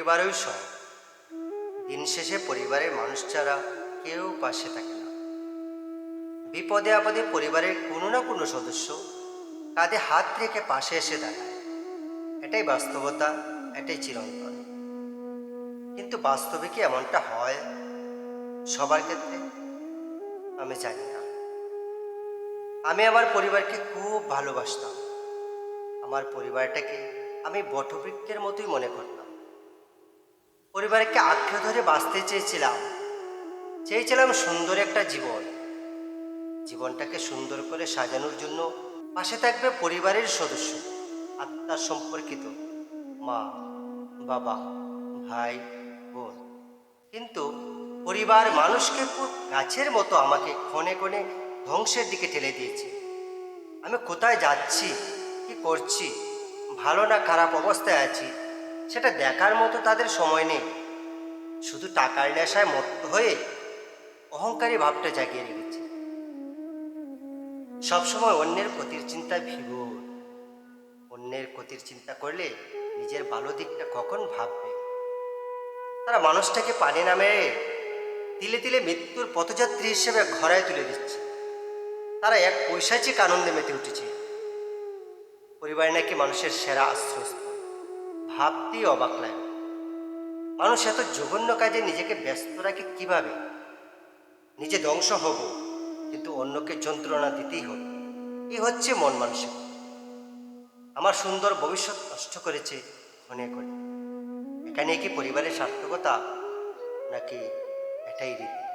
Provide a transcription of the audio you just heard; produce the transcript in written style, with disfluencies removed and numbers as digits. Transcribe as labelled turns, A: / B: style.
A: পরিবারই সব। দিন শেষে পরিবারের মানুষ ছাড়া কেউ পাশে থাকে না। বিপদে আপদে পরিবারের কোনো না কোনো সদস্য কাঁধে হাত রেখে পাশে এসে দাঁড়ায়। এটাই বাস্তবতা, এটাই চিরন্তন। কিন্তু বাস্তবে কি এমনটা হয় সবার ক্ষেত্রে? আমি জানি না। আমি আমার পরিবারকে খুব ভালোবাসতাম। আমার পরিবারটাকে আমি বটবৃক্ষের মতোই মনে করতাম। পরিবারকে আঁকড়ে ধরে বাঁচতে চেয়েছিলাম সুন্দর একটা জীবন। জীবনটাকে সুন্দর করে সাজানোর জন্য পাশে থাকবে পরিবারের সদস্য, আত্মার সম্পর্কিত, মা, বাবা, ভাই, বোন। কিন্তু পরিবার মানুষকে খুব গাছের মতো আমাকে ক্ষণে ক্ষণে ধ্বংসের দিকে ঠেলে দিয়েছে। আমি কোথায় যাচ্ছি, কি করছি, ভালো না খারাপ অবস্থায় আছি, সেটা দেখার মতো তাদের সময় নেই। শুধু টাকার নেশায় মত্ত হয়ে অহংকারী ভাবটা জাগিয়ে রেখেছে। সবসময় অন্যের ক্ষতির চিন্তায় বিভোর। অন্যের ক্ষতির চিন্তা করলে নিজের ভালো দিকটা কখন ভাববে? তারা মানুষটাকে পানি না মেরে তিলে তিলে মৃত্যুর পথযাত্রী হিসেবে ঘরায় তুলে দিচ্ছে। তারা এক পৈশাচিক আনন্দে মেতে উঠেছে। পরিবার নাকি মানুষের সেরা আশ্রয়স্থল, ভাবতেই অবাক লাগে। মানুষ এত জঘন্য কাজে নিজেকে ব্যস্ত রাখে কিভাবে? নিজে ধ্বংস হব, কিন্তু অন্যকে যন্ত্রণা দিতেই হবে। এই হচ্ছে মন মানসিকতা। আমার সুন্দর ভবিষ্যৎ নষ্ট করেছে ক্ষণে ক্ষণে। এখানে কি পরিবারের সার্থকতা, নাকি এটাই রীতি?